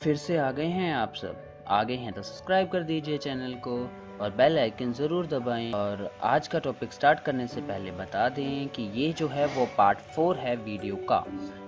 फिर से आ गए हैं आप सब। आ गए हैं तो सब्सक्राइब कर दीजिए चैनल को और बेल आइकन ज़रूर दबाएं। और आज का टॉपिक स्टार्ट करने से पहले बता दें कि ये जो है वो पार्ट 4 है वीडियो का।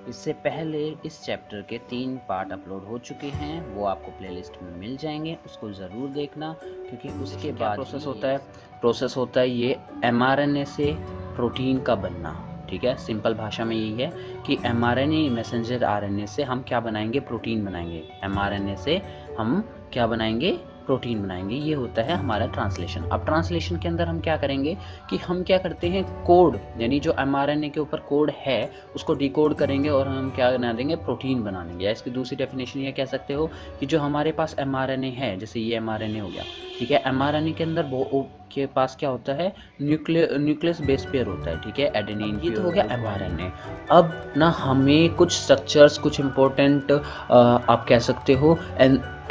इससे पहले इस चैप्टर के 3 पार्ट अपलोड हो चुके हैं, वो आपको प्लेलिस्ट में मिल जाएंगे, उसको ज़रूर देखना क्योंकि उसके बाद प्रोसेस होता है। प्रोसेस होता है ये mRNA से प्रोटीन का बनना। ठीक है, सिंपल भाषा में यही है कि mRNA मैसेंजर आरएनए से हम क्या बनाएंगे, प्रोटीन बनाएंगे। mRNA से हम क्या बनाएंगे, प्रोटीन बनाएंगे। ये होता है हमारा ट्रांसलेशन। अब ट्रांसलेशन के अंदर हम क्या करेंगे कि हम क्या करते हैं, कोड यानी जो mRNA के ऊपर कोड है उसको डिकोड करेंगे और हम क्या बना देंगे, प्रोटीन बना देंगे। या इसकी दूसरी डेफिनेशन ये कह सकते हो कि जो हमारे पास mRNA है, जैसे ये mRNA हो गया, ठीक है, mRNA के अंदर वो के पास क्या होता है, न्यूक्लियस बेस पेयर होता है। ठीक है, एडेनिन। ये तो हो गया mRNA। अब ना हमें कुछ स्ट्रक्चर्स, कुछ इंपॉर्टेंट आप कह सकते हो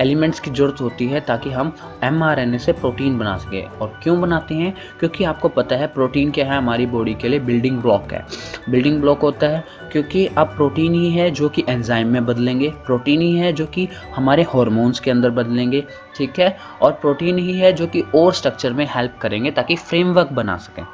एलिमेंट्स की ज़रूरत होती है ताकि हम mRNA से प्रोटीन बना सके। और क्यों बनाते हैं, क्योंकि आपको पता है प्रोटीन क्या है, हमारी बॉडी के लिए बिल्डिंग ब्लॉक है। बिल्डिंग ब्लॉक होता है क्योंकि अब प्रोटीन ही है जो कि एंजाइम में बदलेंगे, प्रोटीन ही है जो कि हमारे हार्मोन्स के अंदर बदलेंगे। ठीक है, और प्रोटीन ही है जो कि और स्ट्रक्चर में हेल्प करेंगे ताकि फ्रेमवर्क बना सकें।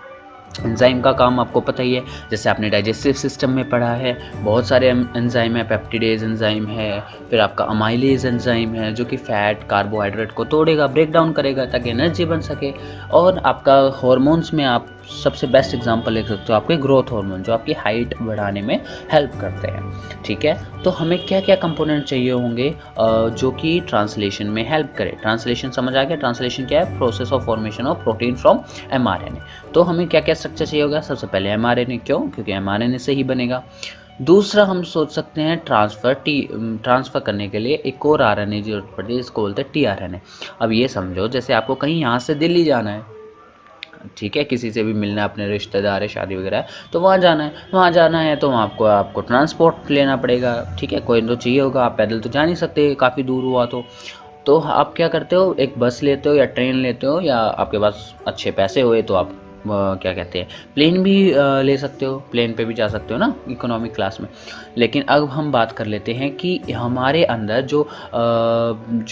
एंजाइम का काम आपको पता ही है, जैसे आपने डाइजेस्टिव सिस्टम में पढ़ा है, बहुत सारे एंजाइम है, पेप्टिडेज एंजाइम है, फिर आपका अमाइलेज एंजाइम है जो कि फैट कार्बोहाइड्रेट को तोड़ेगा, ब्रेक डाउन करेगा ताकि एनर्जी बन सके। और आपका हार्मोन्स में आप सबसे बेस्ट एग्जांपल ले सकते हो आपके ग्रोथ हार्मोन, जो आपकी हाइट बढ़ाने में हेल्प करते हैं। ठीक है, तो हमें क्या क्या कंपोनेंट चाहिए होंगे जो कि ट्रांसलेशन में हेल्प करे। ट्रांसलेशन समझ आ गया, ट्रांसलेशन क्या है, process of formation of protein from mRNA। तो हमें क्या क्या स्ट्रक्चर चाहिए होगा, सबसे पहले mRNA। क्यों, क्योंकि mRNA से ही बनेगा। दूसरा हम सोच सकते हैं ट्रांसफ़र करने के लिए एक और आरएनए की जरूरत पड़ती है, इसको बोलते हैं टीआरएनए। अब ये समझो, जैसे आपको कहीं यहाँ से दिल्ली जाना है, ठीक है, किसी से भी मिलना है, अपने रिश्तेदार है, शादी वगैरह है, तो वहाँ जाना है तो वहाँ आपको ट्रांसपोर्ट लेना पड़ेगा। ठीक है, कोई तो चाहिए होगा, आप पैदल तो जा नहीं सकते, काफ़ी दूर हुआ तो आप क्या करते हो, एक बस लेते हो या ट्रेन लेते हो, या आपके पास अच्छे पैसे हुए तो आप क्या कहते हैं, प्लेन भी ले सकते हो, प्लेन पे भी जा सकते हो ना, इकोनॉमिक क्लास में। लेकिन अब हम बात कर लेते हैं कि हमारे अंदर जो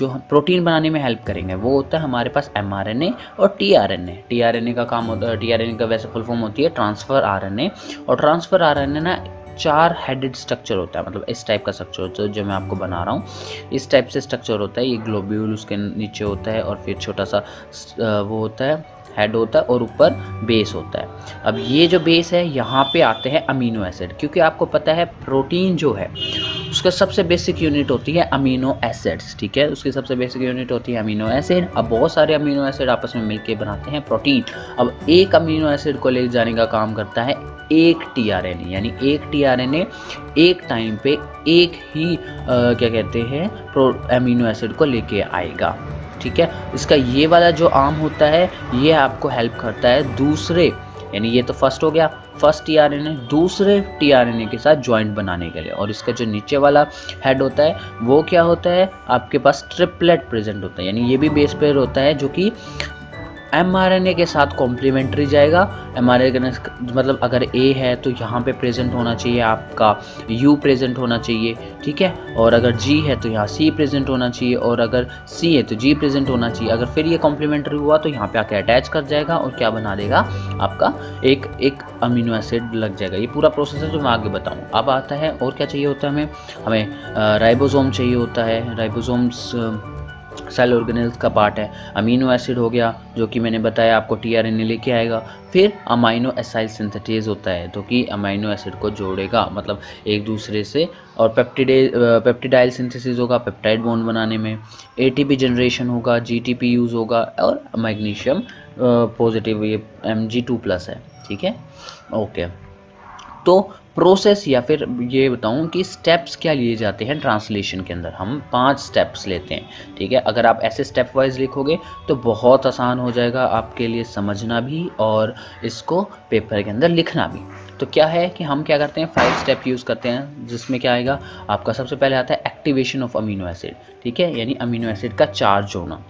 हम प्रोटीन बनाने में हेल्प करेंगे वो होता है हमारे पास mRNA और टीआरएनए। टीआरएनए का काम होता है, टीआरएनए का वैसे फुल फॉर्म होती है ट्रांसफ़र आरएनए। और ट्रांसफ़र आरएनए ना 4 हेडेड स्ट्रक्चर होता है, मतलब इस टाइप का स्ट्रक्चर होता है जो मैं आपको बना रहा हूँ, इस टाइप से स्ट्रक्चर होता है। ये ग्लोब्यूल उसके नीचे होता है और फिर छोटा सा वो होता है, हेड होता है, और ऊपर बेस होता है। अब ये जो बेस है, यहाँ पे आते हैं अमीनो एसिड, क्योंकि आपको पता है प्रोटीन जो है उसका सबसे बेसिक यूनिट होती है अमीनो एसिड्स। ठीक है, उसकी सबसे बेसिक यूनिट होती है अमीनो एसिड। अब बहुत सारे अमीनो एसिड आपस में मिलकर बनाते हैं प्रोटीन। अब एक अमीनो एसिड को ले जाने का काम करता है एक टीआरएनए, यानी एक टीआरएनए एक टाइम पे एक ही क्या कहते हैं, अमीनो एसिड को लेके आएगा। ठीक है, इसका ये वाला जो आर्म होता है ये आपको हेल्प करता है दूसरे, यानी ये तो फर्स्ट हो गया, फर्स्ट टीआरएनए दूसरे टीआरएनए के साथ जॉइंट बनाने के लिए। और इसका जो नीचे वाला हेड होता है वो क्या होता है, आपके पास ट्रिपलेट प्रेजेंट होता है, यानी ये भी बेस पेयर होता है जो कि mRNA के साथ कॉम्प्लीमेंट्री जाएगा। mRNA मतलब अगर A है तो यहाँ पे प्रेजेंट होना चाहिए आपका U प्रेजेंट होना चाहिए। ठीक है, और अगर G है तो यहाँ C प्रेजेंट होना चाहिए, और अगर C है तो G प्रेजेंट होना चाहिए। अगर फिर ये कॉम्प्लीमेंट्री हुआ तो यहाँ पे आके अटैच कर जाएगा और क्या बना देगा, आपका एक अमीनो एसिड लग जाएगा। ये पूरा प्रोसेस है जो मैं आगे बताऊँ। अब आता है और क्या चाहिए होता है हमें राइबोसोम चाहिए होता है। राइबोसोम्स सेल ऑर्गेनेल्स का पार्ट है। अमीनो एसिड हो गया जो कि मैंने बताया आपको टीआरएनए लेके आएगा। फिर अमाइनो एसाइल सिंथेटेज होता है जो कि अमाइनो एसिड को जोड़ेगा, मतलब एक दूसरे से। और पेप्टिडाइल सिंथेसिस होगा पेप्टाइड बॉन्ड बनाने में। एटीपी जनरेशन होगा, जीटीपी यूज़ होगा, और मैग्नीशियम पॉजिटिव, ये Mg2+ है। ठीक है, ओके। तो प्रोसेस या फिर ये बताऊं कि स्टेप्स क्या लिए जाते हैं ट्रांसलेशन के अंदर। हम 5 स्टेप्स लेते हैं। ठीक है, अगर आप ऐसे स्टेप वाइज लिखोगे तो बहुत आसान हो जाएगा आपके लिए समझना भी और इसको पेपर के अंदर लिखना भी। तो क्या है कि हम क्या करते हैं, 5 स्टेप यूज़ करते हैं, जिसमें क्या आएगा आपका, सबसे पहले आता है एक्टिवेशन ऑफ अमीनो एसिड। ठीक है, यानी अमीनो एसिड का चार्ज होना।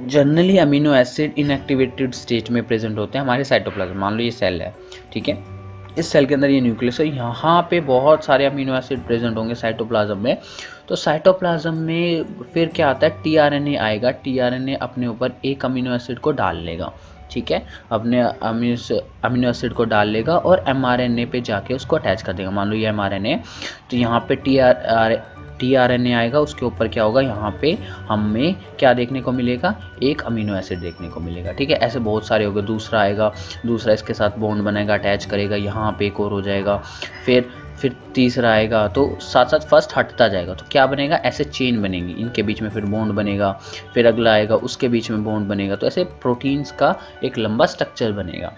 Generally amino acid inactivated state में प्रेजेंट होते हैं हमारे साइटोप्लाज्म। मान लो ये सेल है, ठीक है, इस सेल के अंदर ये न्यूक्लियस है, यहाँ पे बहुत सारे अमीनो एसिड प्रेजेंट होंगे साइटोप्लाज्म में। तो साइटोप्लाज्म में फिर क्या आता है, टीआरएनए आएगा, टीआरएनए अपने ऊपर एक अमीनो एसिड को डाल लेगा, ठीक है, अपने अमीनो एसिड को डाल लेगा और एमआरएनए पे जाके उसको अटैच कर देगा। मान लो ये एमआरएनए, तो यहाँ पे टीआरएनए आएगा, उसके ऊपर क्या होगा, यहाँ पे हमें क्या देखने को मिलेगा, एक अमीनो एसिड देखने को मिलेगा, ठीक है। ऐसे बहुत सारे हो गए, दूसरा आएगा, दूसरा इसके साथ बॉन्ड बनाएगा, अटैच करेगा, यहाँ पे एक और हो जाएगा, फिर तीसरा आएगा, तो साथ साथ फर्स्ट हटता जाएगा, तो क्या बनेगा, ऐसे चेन बनेगी, इनके बीच में फिर बॉन्ड बनेगा, फिर अगला आएगा, उसके बीच में बॉन्ड बनेगा, तो ऐसे प्रोटीन्स का एक लंबा स्ट्रक्चर बनेगा।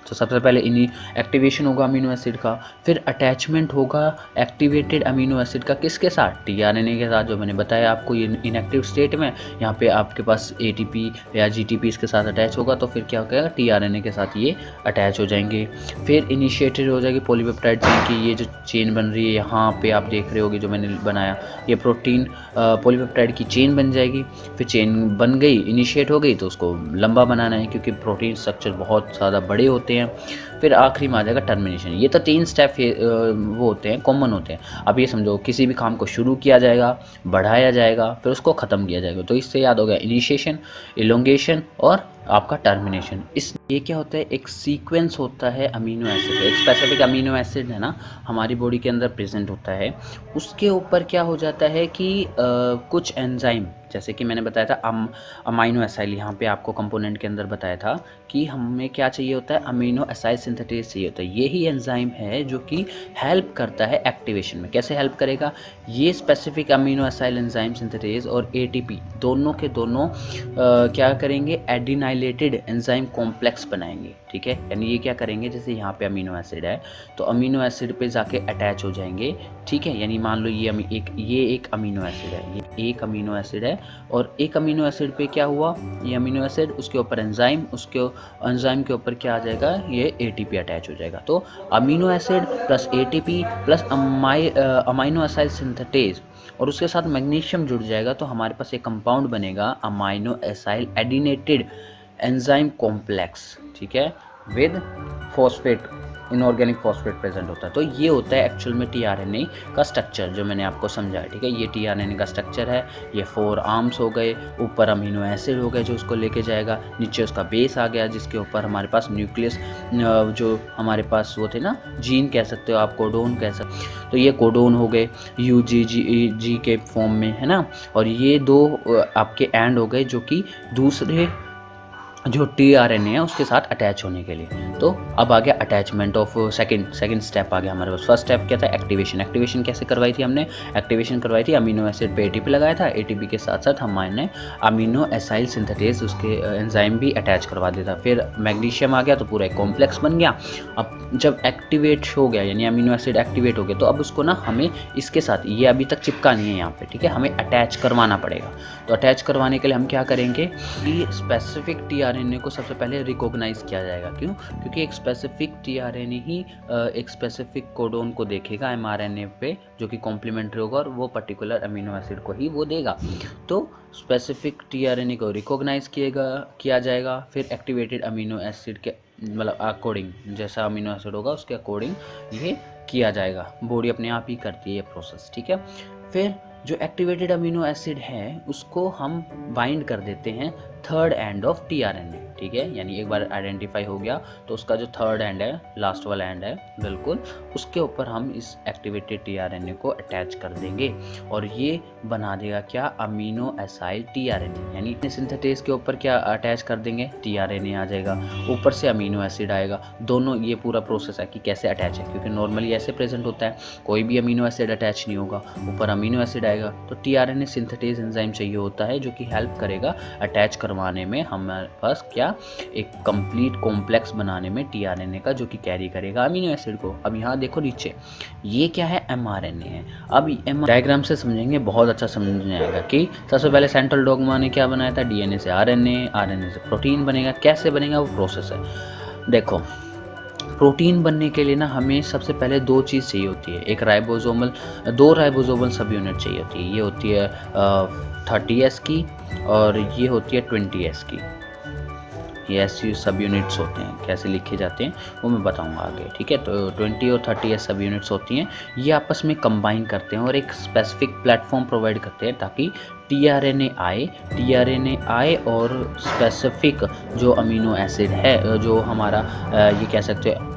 तो सबसे पहले इन्हीं एक्टिवेशन होगा अमीनो एसिड का, फिर अटैचमेंट होगा एक्टिवेटेड अमीनो एसिड का, किसके साथ, टीआरएनए के साथ, जो मैंने बताया आपको ये इनएक्टिव स्टेट में, यहाँ पे आपके पास एटीपी या जीटीपी इसके साथ अटैच होगा, तो फिर क्या होगा, टीआरएनए के साथ ये अटैच हो जाएंगे। फिर इनिशिएटेड हो जाएगी पॉलीपेप्टाइड चेन की, ये जो चेन बन रही है यहाँ पे आप देख रहे होगे जो मैंने बनाया, ये प्रोटीन पॉलीपेप्टाइड की चेन बन जाएगी। फिर चेन बन गई, इनिशिएट हो गई, तो उसको लंबा बनाना है क्योंकि प्रोटीन स्ट्रक्चर बहुत ज़्यादा बड़े होते हैं। फिर आखिरी में आ जाएगा टर्मिनेशन। ये तो 3 स्टेप वो होते हैं, कॉमन होते हैं। अब ये समझो किसी भी काम को शुरू किया जाएगा, बढ़ाया जाएगा, फिर उसको ख़त्म किया जाएगा, तो इससे याद हो गया इनिशिएशन, इलोंगेशन और आपका टर्मिनेशन। इस ये क्या होता है, एक सीक्वेंस होता है अमीनो एसिड, एक स्पेसिफिक अमीनो एसिड है ना हमारी बॉडी के अंदर प्रेजेंट होता है, उसके ऊपर क्या हो जाता है कि कुछ एंजाइम, जैसे कि मैंने बताया था अमाइनो एसाइल, यहाँ पे आपको कंपोनेंट के अंदर बताया था कि हमें क्या चाहिए होता है, अमीनो एसाइल सिंथेटेज चाहिए होता है। यही एंजाइम है जो कि हेल्प करता है एक्टिवेशन में। कैसे हेल्प करेगा, ये specific amino acyl enzyme synthetase और एटीपी दोनों के दोनों क्या करेंगे, एडिनाइलेटेड एंजाइम कॉम्प्लेक्स बनाएंगे, ठीक है। यानी ये क्या करेंगे, जैसे यहाँ पे अमीनो एसिड है तो अमीनो एसिड पे जाके अटैच हो जाएंगे, ठीक है। यानी मान लो ये एक अमीनो एसिड है, ये एक अमीनो एसिड है, और एक अमीनो एसिड पे क्या हुआ, ये अमीनो एसिड, उसके ऊपर एंजाइम, उसके एंजाइम के ऊपर क्या आ जाएगा, ये एटीपी अटैच हो जाएगा। तो amino acid plus ATP plus amino acyl synthetase और उसके साथ मैग्नीशियम जुड़ जाएगा, तो हमारे पास एक कंपाउंड बनेगा अमाइनो एसाइल एडिनेटेड एंजाइम कॉम्प्लेक्स, ठीक है, with phosphate, inorganic phosphate present होता है। तो ये होता है एक्चुअल में टीआरएनए का स्ट्रक्चर जो मैंने आपको समझाया, ठीक है। ये टीआरएनए का स्ट्रक्चर है, ये 4 आर्म्स हो गए, ऊपर अमीनो एसिड हो गए जो उसको लेके जाएगा, नीचे उसका बेस आ गया जिसके ऊपर हमारे पास न्यूक्लियस, जो हमारे पास वो थे ना, जीन कह सकते हो आप, कोडोन कह सकते, तो ये कोडोन हो गए यूजीजी के फॉर्म में, है ना। और ये 2 आपके एंड हो गए जो कि दूसरे जो टीआरएनए है उसके साथ अटैच होने के लिए। तो अब आ गया अटैचमेंट ऑफ सेकंड स्टेप आ गया हमारे पास। फर्स्ट स्टेप क्या था, एक्टिवेशन कैसे करवाई थी हमने, एक्टिवेशन करवाई थी अमीनो एसिड पे एटीपी लगाया था, एटीपी के साथ साथ हमने अमीनो एसाइल सिंथेटेज उसके एंजाइम भी अटैच करवा दिया था। फिर मैग्नीशियम आ गया तो पूरा एक कॉम्प्लेक्स बन गया। अब जब एक्टिवेट हो गया यानी अमीनो एसिड एक्टिवेट हो गया, तो अब उसको ना हमें इसके साथ, ये अभी तक चिपका नहीं है यहाँ पे, ठीक है, हमें अटैच करवाना पड़ेगा। तो अटैच करवाने के लिए हम क्या करेंगे कि स्पेसिफिक टीआरएनए को सबसे पहले रिकॉग्नाइज किया जाएगा। क्यों, क्योंकि एक स्पेसिफिक टीआरएनए ही एक स्पेसिफिक कोडोन को देखेगा एमआरएनए पे जो कि कॉम्प्लीमेंट्री होगा और वो पर्टिकुलर अमीनो एसिड को ही वो देगा। तो स्पेसिफिक टीआरएनए को रिकॉग्नाइज किया जाएगा, फिर एक्टिवेटेड अमीनो एसिड के मतलब अकॉर्डिंग, जैसा अमीनो एसिड होगा उसके अकॉर्डिंग ये किया जाएगा। बॉडी अपने आप ही करती है ये प्रोसेस, ठीक है। फिर जो एक्टिवेटेड अमीनो एसिड है उसको हम बाइंड कर देते हैं थर्ड एंड ऑफ टीआरएनए, ठीक है। यानी एक बार आइडेंटिफाई हो गया तो उसका जो थर्ड एंड है, लास्ट वाला एंड है बिल्कुल, उसके ऊपर हम इस एक्टिवेटेड टीआरएनए को अटैच कर देंगे और ये बना देगा क्या, अमीनो एसाइल टीआरएनए। यानी सिंथेटेज के ऊपर क्या अटैच कर देंगे, टीआरएनए आ जाएगा, ऊपर से अमीनो एसिड आएगा। दोनों ये पूरा प्रोसेस है कि कैसे अटैच है, क्योंकि नॉर्मली ऐसे प्रेजेंट होता है, कोई भी अमीनो एसिड अटैच नहीं होगा, ऊपर अमीनो एसिड आएगा, तो टीआरएनए सिंथेटेज एंजाइम चाहिए होता है जो कि हेल्प करेगा अटैच करवाने में हमारे पास क्या, एक कंप्लीट कॉम्प्लेक्स बनाने में टीआरएनए का, जो कि कैरी करेगा अमीनो एसिड को। अब यहाँ देखो नीचे ये क्या है, एमआरएनए है। अब डायग्राम से समझेंगे बहुत अच्छा समझ में आएगा कि सबसे पहले सेंट्रल डॉगमा ने क्या बनाया था, डीएनए से आरएनए, आरएनए से प्रोटीन बनेगा। कैसे बनेगा वो प्रोसेस है, देखो प्रोटीन बनने के लिए ना हमें सबसे पहले 2 चीज़ चाहिए होती है, एक राइबोसोमल, 2 राइबोसोमल सब यूनिट चाहिए होती है। ये होती है 30S की और ये होती है 20S की, ये ऐसे सब यूनिट्स होते हैं, कैसे लिखे जाते हैं वो मैं बताऊंगा आगे, ठीक है। तो 20 और 30 सब यूनिट्स होती हैं, ये आपस में कंबाइन करते हैं और एक स्पेसिफिक प्लेटफॉर्म प्रोवाइड करते हैं ताकि टीआरएनए आए और स्पेसिफिक जो अमीनो एसिड है जो हमारा ये कह सकते हैं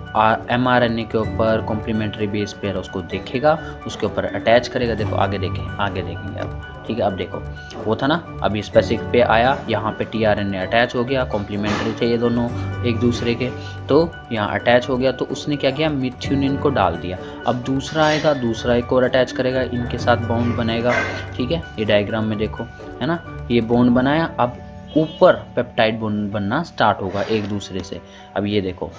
mRNA के ऊपर कॉम्प्लीमेंट्री बेस पेयर उसको देखेगा, उसके ऊपर अटैच करेगा। देखो आगे देखेंगे अब, ठीक है। अब देखो वो था ना, अभी स्पेसिफिक पे आया, यहाँ पे टीआरएनए अटैच हो गया, कॉम्प्लीमेंट्री थे ये दोनों एक दूसरे के, तो यहाँ अटैच हो गया, तो उसने क्या किया, मिथ्यूनिन को डाल दिया। अब दूसरा आएगा, दूसरा एक और अटैच करेगा, इनके साथ बॉन्ड बनेगा, ठीक है। ये डायग्राम में देखो, है ना, ये बॉन्ड बनाया, अब ऊपर पेप्टाइड बॉन्ड बनना स्टार्ट होगा एक दूसरे से। अब ये देखो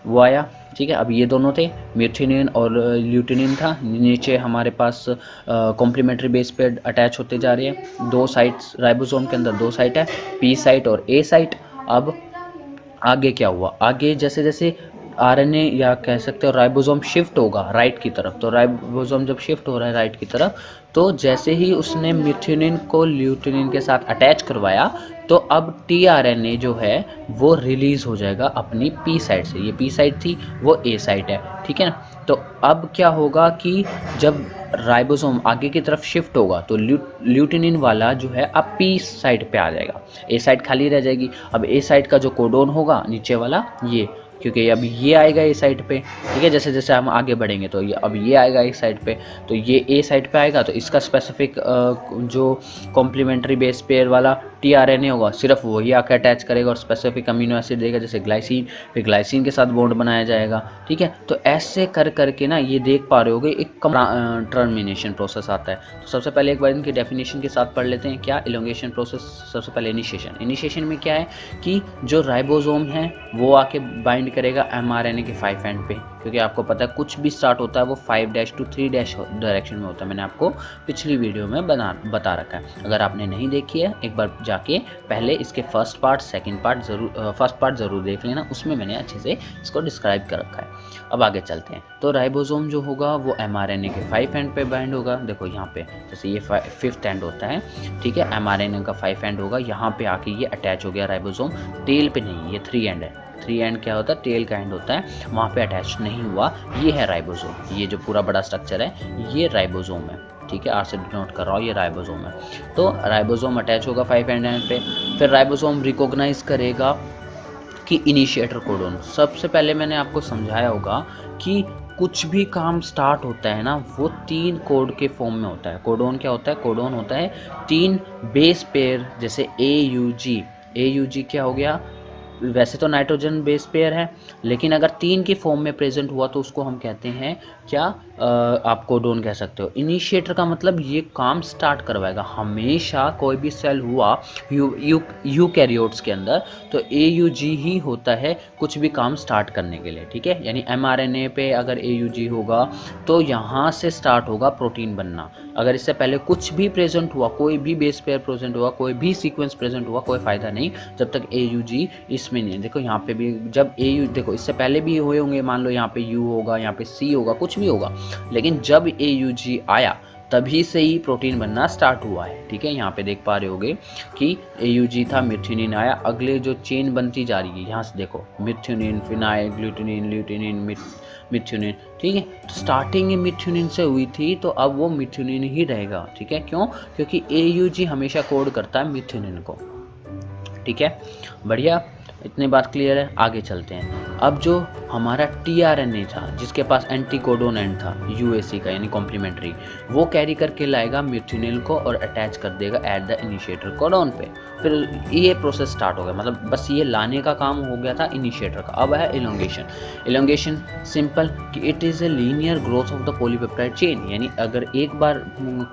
वो आया, ठीक है। अब ये दोनों थे, मिथ्यूनिन और ल्यूटिनिन था, नीचे हमारे पास कॉम्प्लीमेंट्री बेस पे अटैच होते जा रहे हैं। दो साइट्स राइबोसोम के अंदर, दो साइट है, पी साइट और ए साइट। अब आगे क्या हुआ, आगे जैसे जैसे आरएनए या कह सकते हो राइबोसोम शिफ्ट होगा राइट की तरफ, तो राइबोसोम जब शिफ्ट हो रहा है राइट की तरफ, तो जैसे ही उसने मिथ्यूनिन को ल्यूटिनिन के साथ अटैच करवाया, तो अब टीआरएनए जो है वो रिलीज हो जाएगा अपनी पी साइड से। ये पी साइड थी, वो ए साइड है, ठीक है ना। तो अब क्या होगा कि जब राइबोसोम आगे की तरफ शिफ्ट होगा तो ल्यूटिनिन वाला जो है अब पी साइड पे आ जाएगा, ए साइड खाली रह जाएगी। अब ए साइड का जो कोडोन होगा नीचे वाला ये, क्योंकि अब ये आएगा ए साइड पे, ठीक है। जैसे जैसे हम आगे बढ़ेंगे तो ये अब ये आएगा ए साइड पे, तो ये ए साइड पे आएगा, तो इसका स्पेसिफिक जो कॉम्प्लीमेंट्री बेस पेयर वाला टीआरएनए होगा सिर्फ वही आकर अटैच करेगा और स्पेसिफिक अमीनो एसिड देगा, जैसे ग्लाइसिन, फिर ग्लाइसिन के साथ बॉन्ड बनाया जाएगा, ठीक है। तो ऐसे कर करके ना ये देख पा रहे होगे एक टर्मिनेशन प्रोसेस आता है। तो सबसे पहले एक बार इनकी डेफिनेशन के साथ पढ़ लेते हैं। क्या इलोंगेशन प्रोसेस, सबसे पहले इनिशिएशन में क्या है कि जो राइबोसोम है वो आके बाइंड करेगा एमआरएनए के 5' पे, क्योंकि आपको पता है कुछ भी स्टार्ट होता है वो 5' to 3' डायरेक्शन में होता है। मैंने आपको पिछली वीडियो में बता रखा है, अगर आपने नहीं देखी है एक बार जाके पहले इसके फर्स्ट पार्ट फर्स्ट पार्ट ज़रूर देख लेना, उसमें मैंने अच्छे से इसको डिस्क्राइब कर रखा है। अब आगे चलते हैं। तो राइबोसोम जो होगा वो एमआरएनए के 5' पे बाइंड होगा। देखो यहाँ पे जैसे ये 5th एंड होता है, ठीक है, एमआरएनए का 5 एंड होगा, यहाँ पे आके ये अटैच हो गया राइबोसोम, टेल पे नहीं, ये 3 एंड है। 3 एंड क्या होता है, टेल का एंड होता है, वहाँ पे अटैच नहीं हुआ, ये है राइबोसोम। ये जो पूरा बड़ा स्ट्रक्चर है ये राइबोसोम है, ठीक है, आर से डिनोट कर रहा हूँ, ये राइबोसोम है। तो राइबोसोम अटैच होगा 5 एंड पे, फिर राइबोसोम रिकॉग्नाइज करेगा कि इनिशिएटर कोडोन। सबसे पहले मैंने आपको समझाया होगा कि कुछ भी काम स्टार्ट होता है ना वो 3 कोड के फॉर्म में होता है। कोडोन क्या होता है, कोडोन होता है 3 बेस पेयर, जैसे AUG क्या हो गया, वैसे तो नाइट्रोजन बेस पेयर है, लेकिन अगर 3 की फॉर्म में प्रेजेंट हुआ तो उसको हम कहते हैं क्या, आप कोडोन कह सकते हो। इनिशिएटर का मतलब ये काम स्टार्ट करवाएगा। हमेशा कोई भी सेल हुआ यूकैरियोट्स के अंदर तो AUG ही होता है कुछ भी काम स्टार्ट करने के लिए, ठीक है। यानी mRNA पे अगर AUG होगा तो यहाँ से स्टार्ट होगा प्रोटीन बनना। अगर इससे पहले कुछ भी प्रेजेंट हुआ, कोई भी बेस पेयर प्रेजेंट हुआ, कोई भी सीक्वेंस प्रेजेंट हुआ, कोई फ़ायदा नहीं जब तक AUG इसमें नहीं है। देखो यहाँ पे भी जब देखो इससे पहले भी हुए होंगे, मान लो यहाँ पे U होगा, यहाँ पे C होगा, कुछ भी होगा, लेकिन जब AUG आया तभी से ही प्रोटीन बनना स्टार्ट हुआ है, ठीक है। यहाँ पे देख पा रहे होगे कि AUG था, मिथ्यूनिन आया, अगले जो चेन बनती जा रही है यहाँ से देखो, मिथ्यूनिन, फिनाइल, ग्लूटिनिन, ल्यूटिनिन, मिथ्यूनिन, ठीक है। तो स्टार्टिंग मिथ्यूनिन से हुई थी तो अब वो मिथ्यूनिन ही रहेगा, ठीक है। क्यों, क्योंकि AUG हमेशा कोड करता है मिथ्यूनिन को, ठीक है। बढ़िया, इतनी बात क्लियर है। आगे चलते हैं। अब जो हमारा टीआरएनए था जिसके पास एंटी कोडोन एंड था यूएसी का, यानी कॉम्प्लीमेंट्री, वो कैरी करके लाएगा मिथ्यूनिल को और अटैच कर देगा एट द इनिशिएटर कोडोन पे। फिर ये प्रोसेस स्टार्ट हो गया, मतलब बस ये लाने का काम हो गया था इनिशिएटर का। अब है इलोंगेशन सिंपल कि it is a linear growth of the polypeptide chain, यानी अगर एक बार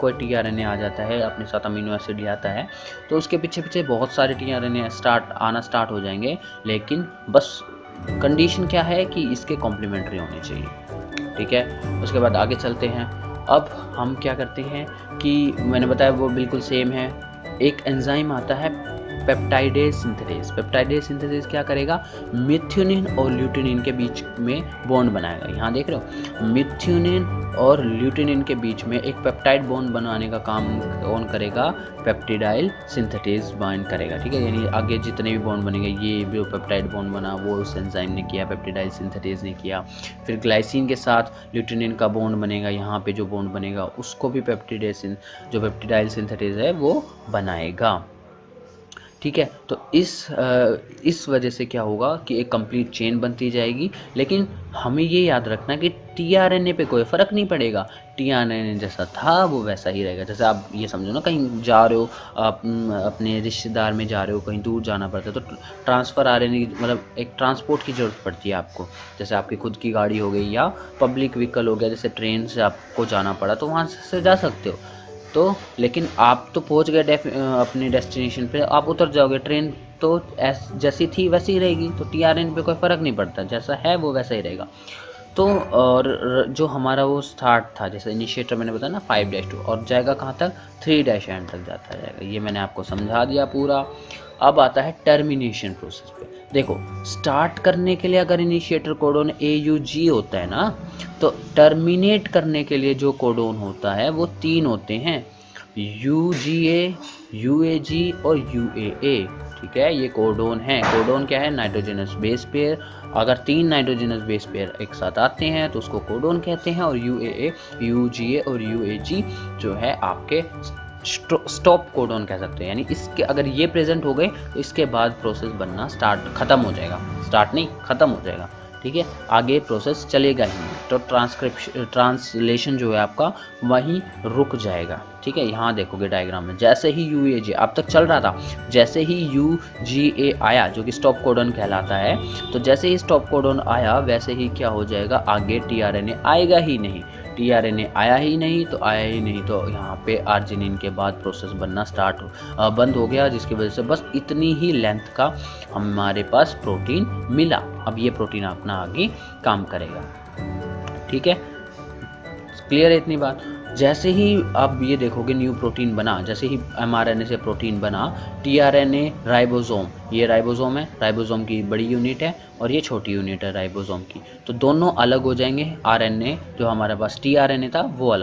कोई टीआरएनए आ जाता है, अपने साथ अमीनो एसिड आता है, तो उसके पीछे पीछे बहुत सारे टीआरएनए आना स्टार्ट हो जाएंगे, लेकिन बस कंडीशन क्या है कि इसके कॉम्प्लीमेंट्री होने चाहिए, ठीक है। उसके बाद आगे चलते हैं। अब हम क्या करते हैं कि मैंने बताया वो बिल्कुल सेम है, एक एंजाइम आता है पेप्टाइडेज सिंथेसिस। पेप्टाइडेज सिंथेसिस क्या करेगा, मिथ्योनिन और ल्यूटिनिन के बीच में बॉन्ड बनाएगा। यहाँ देख रहे हो, मिथ्योनिन और ल्यूटिनिन के बीच में एक पेप्टाइड बॉन्ड बनाने का काम कौन करेगा, पेप्टिडाइल सिंथेटेज बाइंड करेगा। ठीक है, यानी आगे जितने भी बॉन्ड बनेंगे, ये जो पेप्टाइड बॉन्ड बना वो उस एंजाइम ने किया, पेप्टिडाइल सिंथेटेज ने किया। फिर ग्लाइसिन के साथ ल्यूटिनिन का बॉन्ड बनेगा, यहाँ पे जो बॉन्ड बनेगा उसको भी जो पेप्टिडाइल सिंथेटेज है वो बनाएगा। ठीक है, तो इस वजह से क्या होगा कि एक कंप्लीट चेन बनती जाएगी। लेकिन हमें ये याद रखना कि टीआरएनए पे कोई फ़र्क नहीं पड़ेगा, टीआरएनए जैसा था वो वैसा ही रहेगा। जैसे आप ये समझो ना, कहीं जा रहे हो, आप अपने रिश्तेदार में जा रहे हो, कहीं दूर जाना पड़ता है, तो ट्रांसफ़र आरएनए मतलब एक ट्रांसपोर्ट की ज़रूरत पड़ती है आपको। जैसे आपकी खुद की गाड़ी हो गई या पब्लिक व्हीकल हो गया, जैसे ट्रेन से आपको जाना पड़ा तो वहाँ से जा सकते हो। तो लेकिन आप तो पहुंच गए अपने डेस्टिनेशन पे, आप उतर जाओगे, ट्रेन तो जैसी थी वैसी ही रहेगी, तो टीआरएन पे कोई फ़र्क नहीं पड़ता, जैसा है वो वैसा ही रहेगा। तो और जो हमारा वो स्टार्ट था, जैसे इनिशिएटर मैंने बताया ना 5-2, और जाएगा कहाँ तक, 3-एंड तक जाता जाएगा। ये मैंने आपको समझा दिया पूरा। अब आता है टर्मिनेशन प्रोसेस पे। देखो, स्टार्ट करने के लिए अगर इनिशिएटर कोडोन AUG होता है ना, तो टर्मिनेट करने के लिए जो कोडोन होता है वो 3 होते हैं, UGA, UAG और UAA। ठीक है, ये कोडोन है। कोडोन क्या है, नाइट्रोजनस बेस पेयर। अगर 3 नाइट्रोजनस बेस पेयर एक साथ आते हैं तो उसको कोडोन कहते हैं। और UAA, UGA और UAG जो है आपके स्टॉप कोडोन कह सकते हैं। यानी इसके अगर ये प्रेजेंट हो गए तो इसके बाद प्रोसेस बनना खत्म हो जाएगा, स्टार्ट नहीं खत्म हो जाएगा। ठीक है, आगे प्रोसेस चलेगा ही नहीं, तो ट्रांसलेशन जो है आपका वहीं रुक जाएगा। ठीक है, यहाँ देखोगे डायग्राम में, जैसे ही UAG अब तक चल रहा था, जैसे ही UGA आया जो कि स्टॉप कोडन कहलाता है, तो जैसे ही स्टॉप कोडन आया वैसे ही क्या हो जाएगा, आगे टीआरएनए आएगा ही नहीं। टीआरएनए आया ही नहीं तो यहाँ पे आर्जिनिन के बाद प्रोसेस बनना बंद हो गया, जिसकी वजह से बस इतनी ही लेंथ का हमारे पास प्रोटीन मिला। अब ये प्रोटीन अपना आगे काम करेगा। ठीक है, क्लियर है इतनी बात। जैसे ही आप ये देखोगे न्यू प्रोटीन बना, जैसे ही mRNA से प्रोटीन बना, टीआरएनए राइबोसोम, ये राइबोसोम है, राइबोसोम की बड़ी यूनिट है और ये छोटी यूनिट है राइबोसोम की, तो दोनों अलग हो जाएंगे। आरएनए जो हमारे पास टीआरएनए था वो अलग